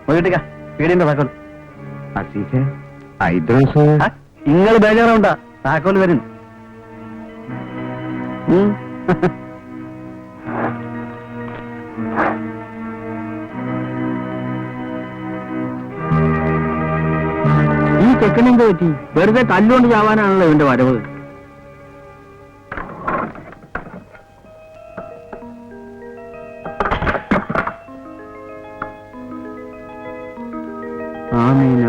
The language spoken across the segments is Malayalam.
പോയിട്ടിക്ക പീടിന്റെ താക്കോൽ. ഐദ്രോസ് നിങ്ങൾ ബേജാറുണ്ടാ, താക്കോൽ വരും. ഈ ചെക്കനെന്ത് പറ്റി? വെറുതെ തല്ലുകൊണ്ട് ചാവാനാണല്ലോ ഇവന്റെ വരവ്. ആമീന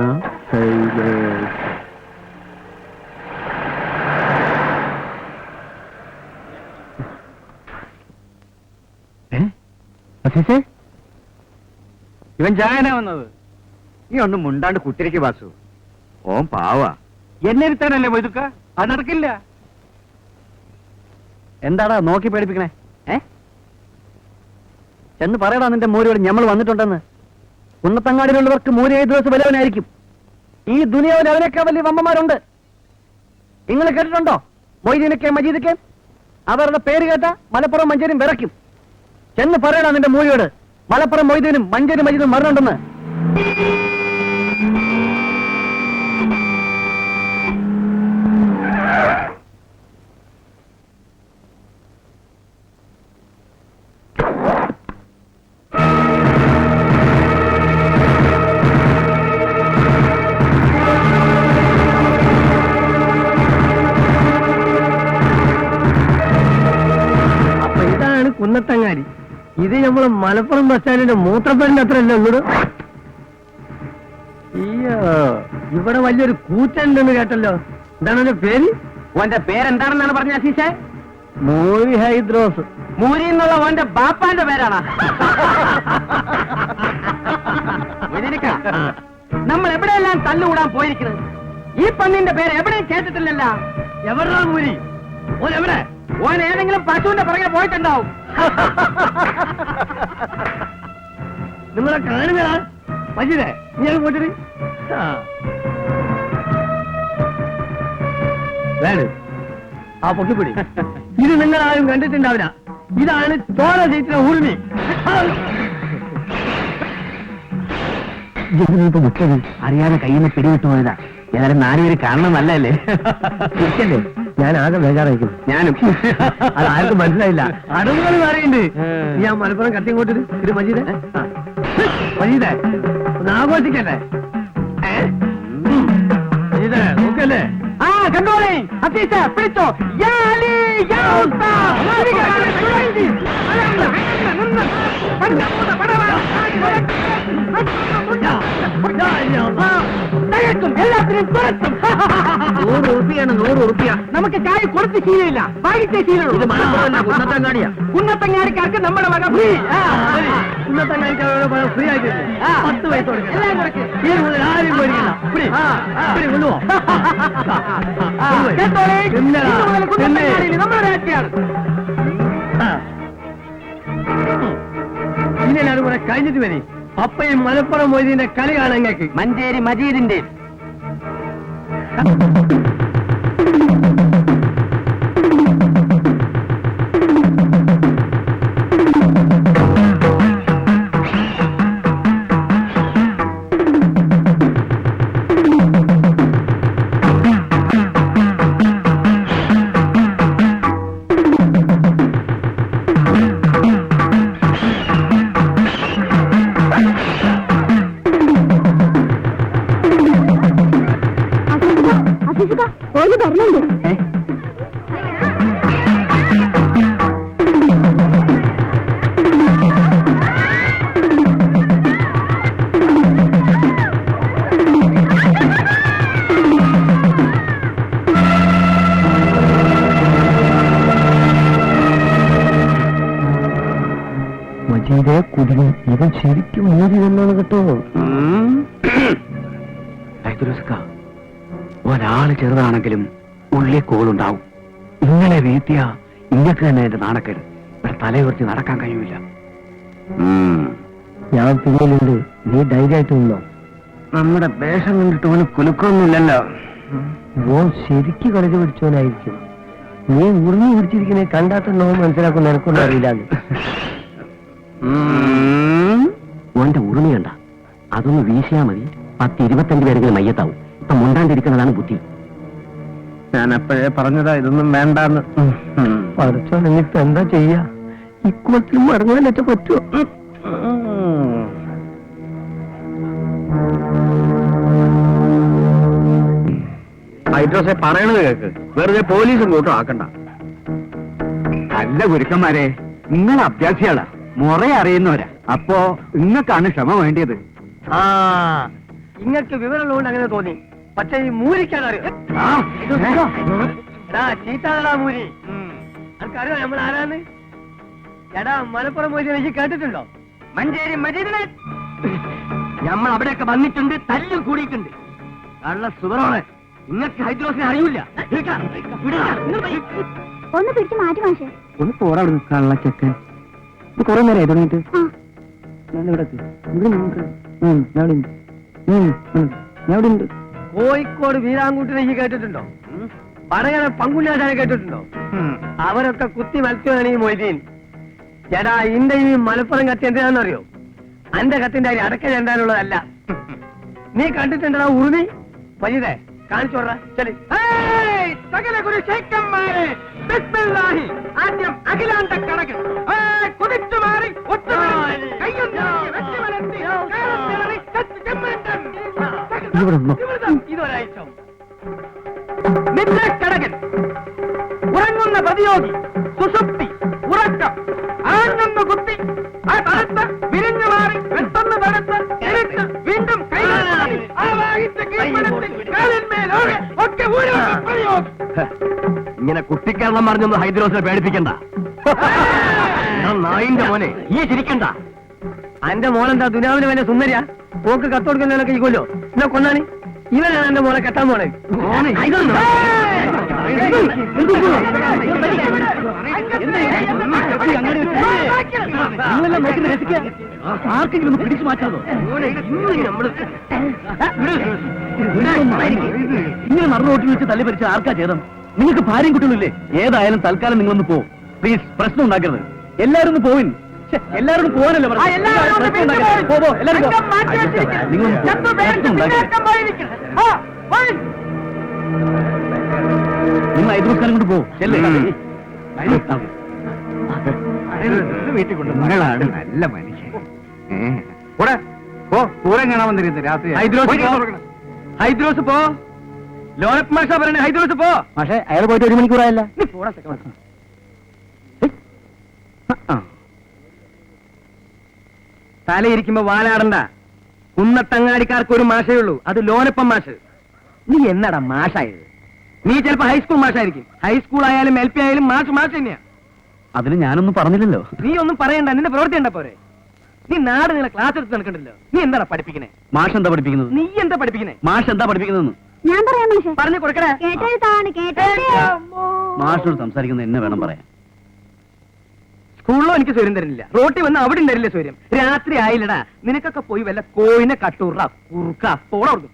ഇവൻ ചായനാ വന്നത്. നീ ഒന്നും മുണ്ടാണ്ട് കുത്തിരിക്ക് വാസു. ഓൻ പാവാ. എന്നെ ഇരുത്താനല്ലേ മൊയ്തുക്ക? അത് നടക്കില്ല. എന്താടാ നോക്കി പേടിപ്പിക്കണേ? ചെന്ന് പറയടാ നിന്റെ മൂരിയോട് ഞമ്മൾ വന്നിട്ടുണ്ടെന്ന്. കുന്നത്തങ്ങാടിയിലുള്ളവർക്ക് മൂരി ദിവസം വല്ലവനായിരിക്കും. ഈ ദുനിയാവിൽ അവനൊക്കെ വലിയ വമ്മമാരുണ്ട്. നിങ്ങൾ കേട്ടിട്ടുണ്ടോ? മൊയ്തീനൊക്കെ മജീദൊക്കെ അവരുടെ പേര് കേട്ട മലപ്പുറം മഞ്ചേരിയും വിറയ്ക്കും. ചെന്ന് പറയടാ നിന്റെ മൂരിയോട് മലപ്പുറം മൊയ്തീനും മഞ്ചേരി മജീദും മരണുണ്ടെന്ന്. കുന്നത്തങ്ങാടി. ഇത് നമ്മള് മലപ്പുറം ബസ് സ്റ്റാൻഡിന്റെ മൂത്രപ്പേരിന്റെ അത്രയല്ലേ ഉള്ളൂ. അയ്യോ, ഇവിടെ വലിയൊരു കൂറ്റുണ്ടെന്ന് കേട്ടല്ലോ. എന്താണ് എന്റെ പേര്? ഓന്റെ പേരെന്താണെന്നാണ് പറഞ്ഞ അസീസേ? മൂരി ഹൈദ്രോസ്. മൂരി എന്നുള്ള ഓന്റെ ബാപ്പാന്റെ പേരാണ്. നമ്മൾ എവിടെയെല്ലാം തല്ലുകൂടാൻ പോയിരിക്കുന്നത്. ഈ പന്നിന്റെ പേര് എവിടെയും കേട്ടിട്ടില്ലല്ലോ. എവിടാ മൂരി? ഓൻ എവിടെ? ഓൻ ഏതെങ്കിലും പശുവിന്റെ പുറകെ പോയിട്ടുണ്ടാവും. നിങ്ങളെ കാണുക മജീദേ, നീ പോയിട്ട് ആ പൊക്കിപ്പിടി. ഇത് നിങ്ങൾ ആരും കണ്ടിട്ടുണ്ടാവില്ല. ഇതാണ് ചോര ജയിച്ച ഊർമി. മുട്ടത് അറിയാതെ കയ്യിൽ നിന്ന് പിടിവിട്ടു പോയതാ. ഏതായാലും 4 പേര് കാണണം നല്ലല്ലേ? ഇരിക്കല്ലേ, ഞാൻ ആകെ ബേജാറായിരിക്കും. ഞാനും. അത് ആർക്കും മനസ്സിലായില്ല. അടുങ്ങൾ പറയുന്നുണ്ട്. ഞാൻ മലപ്പുറം കത്തിങ്ങോട്ട് ഇത് മജീദേ, മജീദേ ഒന്ന് ആഘോഷിക്കല്ലേ? മജീദേ നോക്കല്ലേ? ആ കണ്ടോളേ അസീസ പിടിച്ചോ. എല്ലാത്തിനും 100 ഉറുപ്പിയാണ്. 100 ഉറുപ്പിയ. നമുക്ക് കായ് കൊടുത്ത് ശീലമില്ല, വാങ്ങിച്ചേ ശീലമുള്ളൂ. കുന്നത്തങ്ങാടിയാ. കുന്നത്തങ്ങാടിക്കാർക്ക് നമ്മുടെ വക ഫ്രീ. കുന്നത്തങ്ങാടിക്കാരുടെ ഫ്രീ ആയിട്ട് 10 പൈസ ആരും കൊണ്ടുപോകും. നമ്മുടെ രാജ്യമാണ്. ഇനി എല്ലാവരും കൂടെ കഴിഞ്ഞിട്ട് വരി. അപ്പയും മലപ്പുറം മൊയ്തീന്റെ കളി കാണാൻ ഞങ്ങൾക്ക്. മഞ്ചേരി മജീദിന്റെ മജീദേ കുടിക്കും. ഇവൻ ശരിക്കും മൂടി വന്നാണ് കേട്ടോ. ഒരാള് ചെറുതാണെങ്കിലും ഉള്ളിൽ കോളുണ്ടാവും. ഇങ്ങനെ വീഴ്ത്തിയ ഇങ്ങക്ക് തന്നെ എന്റെ നാണക്കേട്. ഇവിടെ തലയുയർത്തി നടക്കാൻ കഴിയൂല. ഞാൻ പിന്നിലുണ്ട്, നീ ധൈര്യമായിട്ട് നിന്നോ. നമ്മുടെ വേഷം കണ്ടിട്ട് ഓന് കുലുക്കൊന്നുമില്ലല്ലോ. ഓൻ ശരിക്ക് കളിച്ച് പിടിച്ചോനായിരിക്കും. നീ ഉറിഞ്ഞു പിടിച്ചിരിക്കുന്നേ കണ്ടാത്തന്നോ മനസ്സിലാക്കുന്ന എനക്കൊന്നും അറിയില്ല. ഓന്റെ ഉറുമി കണ്ട അതൊന്ന് വീശിയാ മതി 10-25 പേരെങ്കിലും മയ്യത്താവും. ഇപ്പൊ മുണ്ടാണ്ടിരിക്കുന്നതാണ് ബുദ്ധി. ഞാൻ അപ്പോഴേ പറഞ്ഞതാ ഇതൊന്നും വേണ്ടാന്ന്. പഠിച്ചോ, നിന്നിപ്പോ എന്താ ചെയ്യാ? ഇക്കുളത്തിലും മടങ്ങാനൊക്കെ പറ്റുമോ? ഹൈദ്രോസെ പറയണത് കേക്ക്, വെറുതെ പോലീസും കൂട്ടും ആക്കണ്ട. അല്ല ഗുരുക്കന്മാരെ, നിങ്ങൾ അഭ്യാസികളാ, മുറ അറിയുന്നവരാ. അപ്പോ നിങ്ങൾക്കാണ് ക്ഷമ വേണ്ടിയത്. ആ, ഇങ്ങക്ക് വിവരമുള്ളതുകൊണ്ട് അങ്ങനെ തോന്നി. പക്ഷെ ഈ മൂരിക്കാണ് അറിയാം. ചീത്താടാ മൂരി. അനക്കറിയോ നമ്മൾ ആരാന്ന്? എടാ, മലപ്പുറം പോയി എനിക്ക് കേട്ടിട്ടുണ്ടോ? മഞ്ചേരി മജീദിനെ നമ്മൾ അവിടെയൊക്കെ വന്നിട്ടുണ്ട്, തല്ലും കൂടിയിട്ടുണ്ട്. കള്ള സുബറോണ്. നിങ്ങൾക്ക് ഹൈദ്രോസിനെ അറിയില്ല. ഒന്ന് പിടിച്ച് മാറ്റി മാഷേ. ഒന്ന് പോടാ കള്ളച്ചക്കൻ. ഇത് കുറെ നേരം തുടങ്ങിയിട്ട്. കോഴിക്കോട് വീരാങ്കൂട്ടിനെ ഈ കേട്ടിട്ടുണ്ടോ? വടകര പങ്കുഞ്ഞാശാനെ കേട്ടിട്ടുണ്ടോ? അവരൊക്കെ കുത്തി മത്സ്യമാണ് ഈ മൊയ്തീൻ. ചേട്ടാ, ഇന്റെ ഈ മലപ്പുറം കത്തി എന്തിനാണെന്നറിയോ? അന്റെ കത്തിന്റെ അരി അടക്ക ചെണ്ടാനുള്ളതല്ല. നീ കണ്ടിട്ടുണ്ടോ ഉറുമി? മജീദേ, കാണിച്ചു കൊടുറാ. ശരി. സകല ഗുരു ശേഖന്മാരെ, ബിസ്മില്ലാഹി. ആദ്യം അഖിലാണ്ട കടകൻ കുതിച്ചു മാറി ഇതൊരാഴ്ച നിദ്രക്കടകൻ, ഉറങ്ങുന്ന പ്രതിയോഗി, സുഷുപ്തി, ഉറക്കം, ആഞ്ഞൊന്ന് കുത്തി, ആ തണുത്ത് വിരിഞ്ഞു മാറി, പെട്ടെന്ന് തണുത്ത് എഴുത്ത് വീണ്ടും ഒക്കെ ഇങ്ങനെ കുട്ടിക്കേരളം പറഞ്ഞൊന്ന് ഹൈദ്രോസിനെ പേടിപ്പിക്കണ്ട. നായിന്റെ മോനെ ഈ ചിരിക്കണ്ട. അന്റെ മോനെന്താ ദുനാവിന് വല്ല സുന്ദരിയാ? പോക്ക് കത്ത് കൊടുക്കുന്നതിനൊക്കെ ഈ കൊല്ലോ എന്നാ കൊന്നാണ്. ഇവനാണ് എന്റെ മോനെ കെട്ടാൻ പോണേ. ആർക്കെങ്കിലും പിടിച്ചു മാറ്റാതോ? ഇങ്ങനെ മറുനോട്ടിൽ വെച്ച് തല്ലി പരിച്ച ആർക്കാ ചെയ്തം? നിങ്ങൾക്ക് ഭാര്യയും കുട്ടികളില്ലേ? ഏതായാലും തൽക്കാലം നിങ്ങളൊന്ന് പോ. പ്ലീസ്, പ്രശ്നം ഉണ്ടാക്കരുത്. എല്ലാരും ഒന്ന് പോവിൻ. എല്ലാവരും പോവാനല്ലേ പറഞ്ഞു? നിങ്ങൾ ഹൈദ്രോസ്കാരം കൊണ്ട് പോ. വീട്ടിൽ കൊണ്ട് നിങ്ങളാണ് നല്ല മനുഷ്യൻ. പൂരം കാണാൻ വന്നിരുന്നു രാത്രി. ഹൈദ്രോസ് പോ. ലോനപ്പ് മാഷ പറയണേ, ഹൈദ്രോസ് പോ. പക്ഷേ അയാൾ പോയിട്ട് 1 മണിക്കൂറായല്ല. നീ പോടാ സെക്കൻഡ്. തലയിരിക്കുമ്പോ വാലാടണ്ട. കുന്നത്തങ്ങാടിക്കാർക്ക് ഒരു മാഷേ ഉള്ളൂ, അത് ലോനപ്പം മാഷ്. നീ എന്നടാ മാഷായത്? നീ ചിലപ്പോ ഹൈസ്കൂൾ മാഷായിരിക്കും. ഹൈസ്കൂൾ ആയാലും LP ആയാലും മാഷ് മാഷ് തന്നെയാ. അതിന് ഞാനൊന്നും പറഞ്ഞില്ലല്ലോ. നീ ഒന്നും പറയണ്ട, നിന്റെ പ്രവൃത്തി ഉണ്ട പോരെ. നീ നാട് നിങ്ങളെ ക്ലാസ് എടുത്ത് നടക്കണ്ടല്ലോ. നീ എന്താ പഠിപ്പിക്കണേ? മാഷ് എന്താ പഠിപ്പിക്കുന്നത്? നീ എന്താ പഠിപ്പിക്കണേ? മാഷ് എന്താ പഠിപ്പിക്കുന്നതെന്ന് ഞാൻ പറയാം മാഷേ. പറഞ്ഞു കൊടുക്കണേ. കേട്ടെഴുത്താണ് കേട്ടെഴുത്ത്. മാഷിനോട് സംസാരിക്കുന്നത് എന്നെ വേണം പറയാൻ. സ്കൂളിലോ എനിക്ക് സ്വര്യം തരുന്നില്ല, റോട്ടി വന്ന് അവിടെ തരില്ല സ്വര്യം. രാത്രി ആയില്ലടാ. നിനക്കൊക്കെ പോയി വല്ല കോയിനെ കട്ടൂറ കുറുക്ക പോള കൊടുക്കും.